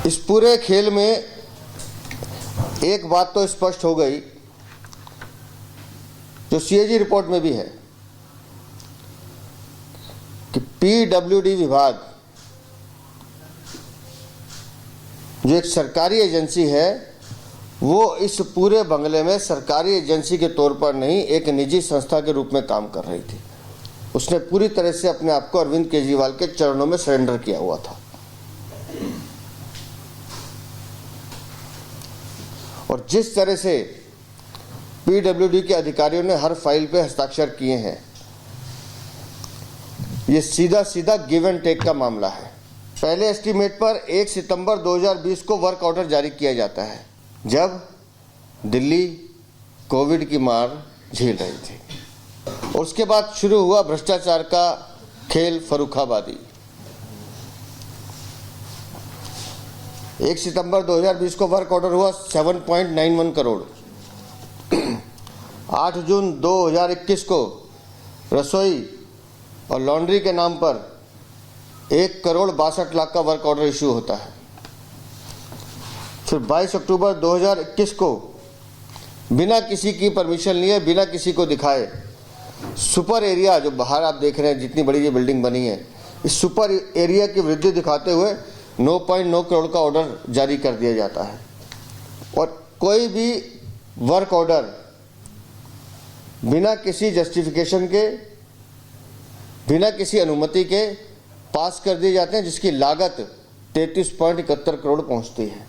इस पूरे खेल में एक बात तो स्पष्ट हो गई, जो सीएजी रिपोर्ट में भी है, कि पीडब्ल्यूडी विभाग जो एक सरकारी एजेंसी है, वो इस पूरे बंगले में सरकारी एजेंसी के तौर पर नहीं, एक निजी संस्था के रूप में काम कर रही थी। उसने पूरी तरह से अपने आप को अरविंद केजरीवाल के चरणों में सरेंडर किया हुआ था। और जिस तरह से पीडब्ल्यूडी के अधिकारियों ने हर फाइल पे हस्ताक्षर किए हैं, ये सीधा सीधा गिव एंड टेक का मामला है। पहले एस्टीमेट पर 1 सितंबर 2020 को वर्क ऑर्डर जारी किया जाता है, जब दिल्ली कोविड की मार झेल रही थी। और उसके बाद शुरू हुआ भ्रष्टाचार का खेल फर्रुखाबादी। 1 सितंबर 2020 को वर्क ऑर्डर हुआ 7.91 करोड़। 8 जून 2021 को रसोई और लॉन्ड्री के नाम पर 1 करोड़ 62 लाख का वर्क ऑर्डर इशू होता है। फिर 22 अक्टूबर 2021 को बिना किसी की परमिशन लिए, बिना किसी को दिखाए, सुपर एरिया, जो बाहर आप देख रहे हैं जितनी बड़ी ये बिल्डिंग बनी है, इस सुपर एरिया की वृद्धि दिखाते हुए 9.9 करोड़ का ऑर्डर जारी कर दिया जाता है। और कोई भी वर्क ऑर्डर बिना किसी जस्टिफिकेशन के, बिना किसी अनुमति के पास कर दिए जाते हैं, जिसकी लागत 33.71 करोड़ पहुंचती है।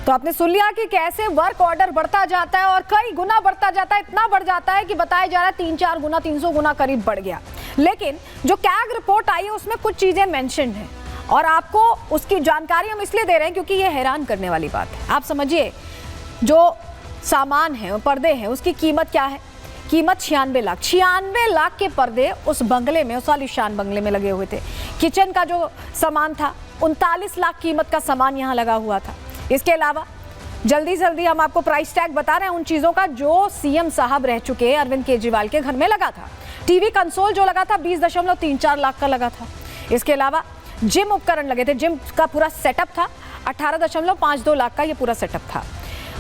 तो आपने सुन लिया कि कैसे वर्क ऑर्डर बढ़ता जाता है और कई गुना बढ़ता जाता है, इतना बढ़ जाता है कि बताया जा रहा है 3-4 गुना, 300 गुना करीब बढ़ गया। लेकिन जो कैग रिपोर्ट आई है उसमें कुछ चीजें मेंशन है और आपको उसकी जानकारी हम इसलिए दे रहे हैं क्योंकि ये हैरान करने वाली बात है। आप समझिए, जो सामान है, पर्दे हैं, उसकी कीमत क्या है? कीमत 96 लाख। 96 लाख के पर्दे उस बंगले में, उस आलीशान बंगले में लगे हुए थे। किचन का जो सामान था, 39 लाख कीमत का सामान यहाँ लगा हुआ था। इसके अलावा जल्दी हम आपको प्राइस टैग बता रहे हैं उन चीज़ों का जो सीएम साहब रह चुके अरविंद केजरीवाल के घर में लगा था। टीवी कंसोल जो लगा था 20.34 लाख का लगा था। इसके अलावा जिम उपकरण लगे थे, जिम का पूरा सेटअप था, 18.52 लाख का ये पूरा सेटअप था।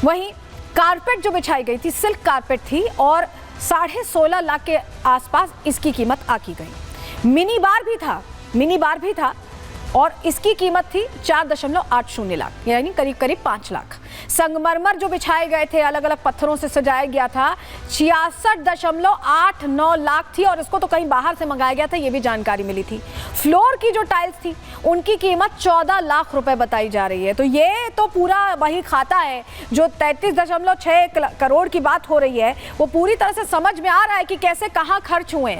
वहीं कारपेट जो बिछाई गई थी, सिल्क कारपेट थी और 16.5 लाख के आसपास इसकी कीमत आकी गई। मिनी बार भी था और इसकी कीमत थी 4.80 लाख, यानी करीब 5 लाख। संगमरमर जो बिछाए गए थे, अलग अलग पत्थरों से सजाया गया था, 66.89 लाख थी और इसको तो कहीं बाहर से मंगाया गया था, ये भी जानकारी मिली थी। फ्लोर की जो टाइल्स थी उनकी कीमत 14 लाख रुपए बताई जा रही है। तो ये तो पूरा वही खाता है जो 33.6 करोड़ की बात हो रही है। वो पूरी तरह से समझ में आ रहा है कि कैसे कहाँ खर्च हुए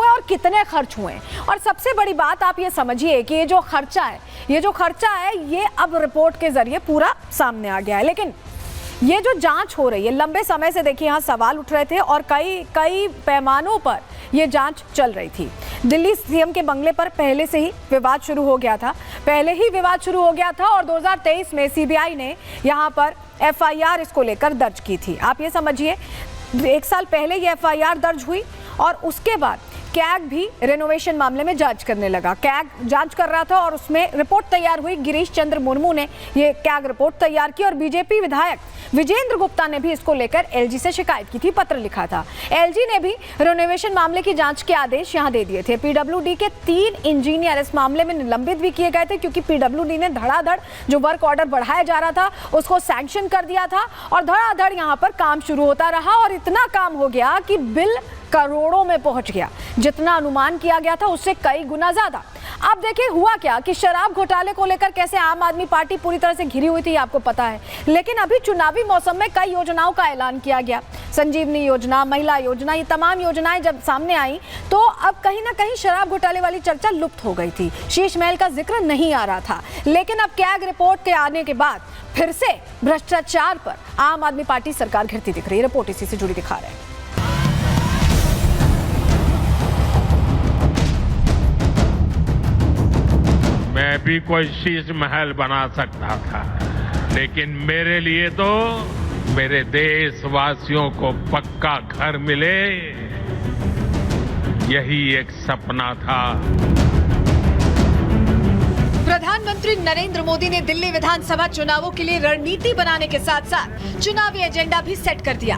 और कितने खर्च हुए। और सबसे बड़ी बात आप ये समझिए कि ये जो खर्चा है ये अब रिपोर्ट के जरिए पूरा सामने आ गया है। लेकिन ये जो जांच हो रही है, लंबे समय से देखिए यहाँ सवाल उठ रहे थे और कई पैमानों पर ये जांच चल रही थी। दिल्ली सीएम के बंगले पर पहले से ही विवाद शुरू हो गया था और 2023 में सीबीआई ने यहाँ पर एफआईआर इसको लेकर दर्ज की थी। आप ये समझिए 1 साल पहले ये एफआईआर दर्ज हुई और उसके बाद कैग भी रेनोवेशन मामले में जांच करने लगा। कैग जांच कर रहा था और उसमें रिपोर्ट तैयार हुई। गिरीश चंद्र मुर्मू ने ये कैग रिपोर्ट तैयार की और बीजेपी विधायक विजेंद्र गुप्ता ने भी इसको लेकर एलजी से शिकायत की थी, पत्र लिखा था। एलजी ने भी रेनोवेशन मामले की जांच के आदेश यहां दे दिए थे। पीडब्ल्यूडी के 3 इंजीनियर इस मामले में निलंबित भी किए गए थे क्योंकि पीडब्ल्यूडी ने धड़ाधड़ जो वर्क ऑर्डर बढ़ाया जा रहा था उसको सैंक्शन कर दिया था और धड़ाधड़ यहाँ पर काम शुरू होता रहा और इतना काम हो गया कि बिल करोड़ों में पहुंच गया। जितना अनुमान किया गया था उससे कई गुना ज्यादा। अब देखिए हुआ क्या कि शराब घोटाले को लेकर कैसे आम आदमी पार्टी पूरी तरह से घिरी हुई थी, आपको पता है। लेकिन अभी चुनावी मौसम में कई योजनाओं का ऐलान किया गया। संजीवनी योजना, महिला योजना, ये तमाम योजनाएं जब सामने आई तो अब कहीं ना कहीं शराब घोटाले वाली चर्चा लुप्त हो गई थी। शीश महल का जिक्र नहीं आ रहा था। लेकिन अब कैग रिपोर्ट के आने के बाद फिर से भ्रष्टाचार पर आम आदमी पार्टी सरकार घिरती दिख रही है। रिपोर्ट इसी से जुड़ी दिखा रहे हैं। मैं भी कोई शीश महल बना सकता था, लेकिन मेरे लिए तो मेरे देशवासियों को पक्का घर मिले, यही एक सपना था। प्रधानमंत्री प्रधानमंत्री नरेंद्र मोदी ने दिल्ली विधानसभा चुनावों के लिए रणनीति बनाने के साथ साथ चुनावी एजेंडा भी सेट कर दिया।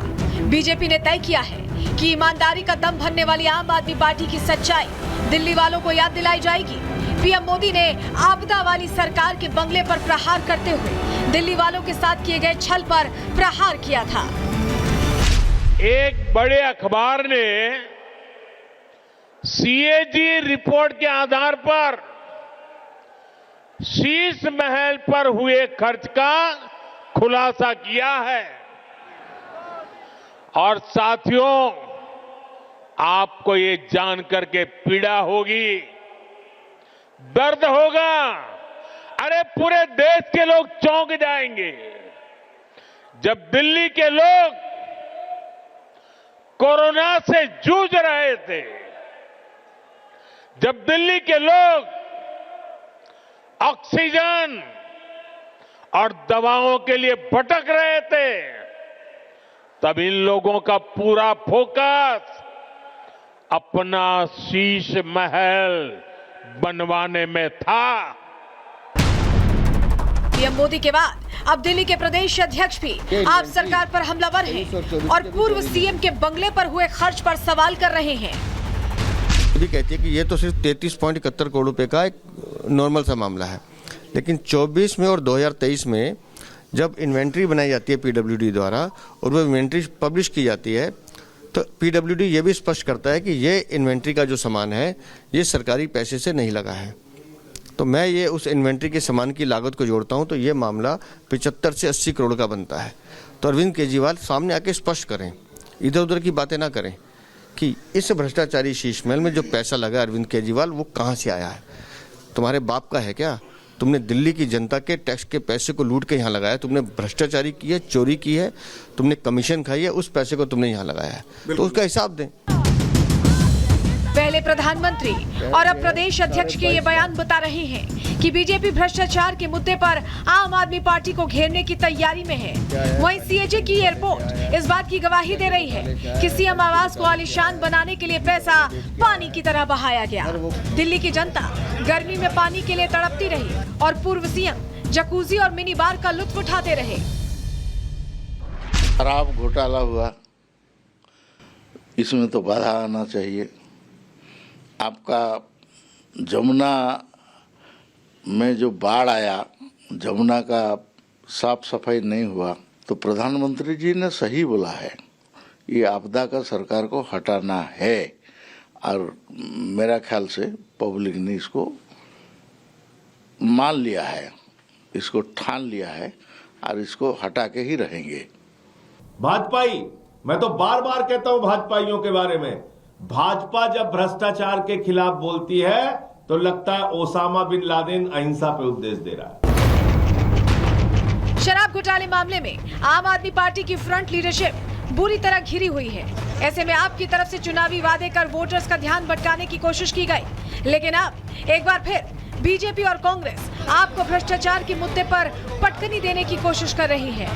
बीजेपी ने तय किया है कि ईमानदारी का दम भरने वाली आम आदमी पार्टी की सच्चाई दिल्ली वालों को याद दिलाई जाएगी। पीएम मोदी ने आपदा वाली सरकार के बंगले पर प्रहार करते हुए दिल्ली वालों के साथ किए गए छल पर प्रहार किया था। एक बड़े अखबार ने सीएजी रिपोर्ट के आधार पर शीश महल पर हुए खर्च का खुलासा किया है। और साथियों, आपको ये जानकर के पीड़ा होगी, दर्द होगा, अरे पूरे देश के लोग चौंक जाएंगे जब दिल्ली के लोग कोरोना से जूझ रहे थे, जब दिल्ली के लोग ऑक्सीजन और दवाओं के लिए भटक रहे थे, तब इन लोगों का पूरा फोकस अपना शीश महल बनवाने में था। पीएम मोदी के बाद अब दिल्ली के प्रदेश अध्यक्ष भी आप सरकार पर हमलावर हैं और पूर्व सीएम के बंगले पर हुए खर्च पर सवाल कर रहे हैं। भी कहती है कि ये तो सिर्फ 33.71 करोड़ रुपए का एक नॉर्मल सा मामला है, लेकिन 24 में और 2023 में जब इन्वेंट्री बनाई जाती है पीडब्ल्यूडी द्वारा और वो इन्वेंट्री पब्लिश की जाती है, तो पीडब्ल्यूडी ये भी स्पष्ट करता है कि ये इन्वेंट्री का जो सामान है ये सरकारी पैसे से नहीं लगा है। तो मैं ये उस इन्वेंट्री के सामान की लागत को जोड़ता हूँ तो ये मामला 75 से 80 करोड़ का बनता है। तो अरविंद केजरीवाल सामने आके स्पष्ट करें, इधर उधर की बातें ना करें कि इस भ्रष्टाचारी शीश महल में जो पैसा लगा अरविंद केजरीवाल वो कहाँ से आया है। तुम्हारे बाप का है क्या? तुमने दिल्ली की जनता के टैक्स के पैसे को लूट के यहाँ लगाया, तुमने भ्रष्टाचारी की है, चोरी की है, तुमने कमीशन खाई है, उस पैसे को तुमने यहाँ लगाया है, तो उसका हिसाब दें। पहले प्रधानमंत्री और अब प्रदेश अध्यक्ष के ये बयान बता रहे हैं कि बीजेपी भ्रष्टाचार के मुद्दे पर आम आदमी पार्टी को घेरने की तैयारी में है। वहीं सीएजी की ये रिपोर्ट इस बात की गवाही दे रही है कि सीएम आवास को आलीशान बनाने के लिए पैसा पानी की तरह बहाया गया। दिल्ली की जनता गर्मी में पानी के लिए तड़पती रही और पूर्व सीएम जकूजी और मिनी बार का लुत्फ उठाते रहे। खराब घोटाला हुआ, इसमें तो बाधा आना चाहिए। आपका जमुना में जो बाढ़ आया, जमुना का साफ सफाई नहीं हुआ, तो प्रधानमंत्री जी ने सही बोला है, ये आपदा का सरकार को हटाना है। और मेरा ख्याल से पब्लिक ने इसको मान लिया है, इसको ठान लिया है और इसको हटा के ही रहेंगे। भाजपाई, मैं तो बार बार कहता हूं भाजपाइयों के बारे में, भाजपा जब भ्रष्टाचार के खिलाफ बोलती है तो लगता है ओसामा बिन लादेन अहिंसा पे उपदेश दे रहा है। शराब घोटाले मामले में आम आदमी पार्टी की फ्रंट लीडरशिप बुरी तरह घिरी हुई है। ऐसे में आपकी तरफ से चुनावी वादे कर वोटर्स का ध्यान भटकाने की कोशिश की गई, लेकिन अब एक बार फिर बीजेपी और कांग्रेस आपको भ्रष्टाचार के मुद्दे पर पटकनी देने की कोशिश कर रही है।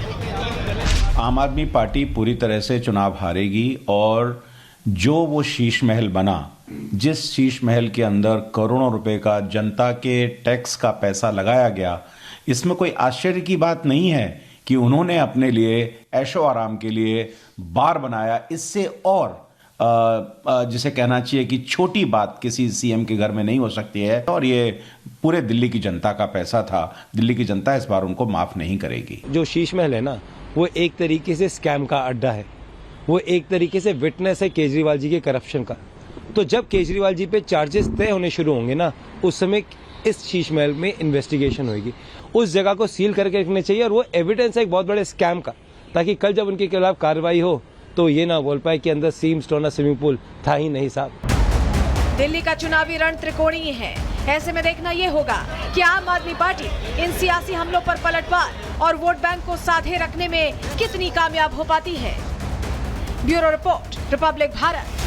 आम आदमी पार्टी पूरी तरह से चुनाव हारेगी और जो वो शीश महल बना, जिस शीश महल के अंदर करोड़ों रुपए का जनता के टैक्स का पैसा लगाया गया, इसमें कोई आश्चर्य की बात नहीं है कि उन्होंने अपने लिए ऐशो आराम के लिए बार बनाया। इससे और जिसे कहना चाहिए कि छोटी बात किसी सीएम के घर में नहीं हो सकती है। और ये पूरे दिल्ली की जनता का पैसा था, दिल्ली की जनता इस बार उनको माफ नहीं करेगी। जो शीश महल है ना, वो एक तरीके से स्कैम का अड्डा है, वो एक तरीके से विटनेस है केजरीवाल जी के करप्शन का। तो जब केजरीवाल जी पे चार्जेस तय होने शुरू होंगे ना, उस समय इस शीश महल में इन्वेस्टिगेशन होगी। उस जगह को सील करके रखना चाहिए और वो एविडेंस है एक बहुत बड़े स्कैम का, ताकि कल जब उनके खिलाफ कार्रवाई हो तो ये ना बोल पाए कि अंदर सीम स्टोन स्विमिंग पूल था ही नहीं साहब। दिल्ली का चुनावी रण त्रिकोणीय है। ऐसे में देखना ये होगा कि आम आदमी पार्टी इन सियासी हमलों पर पलटवार और वोट बैंक को साधे रखने में कितनी कामयाब हो पाती है। Bureau report, Republic Bharat.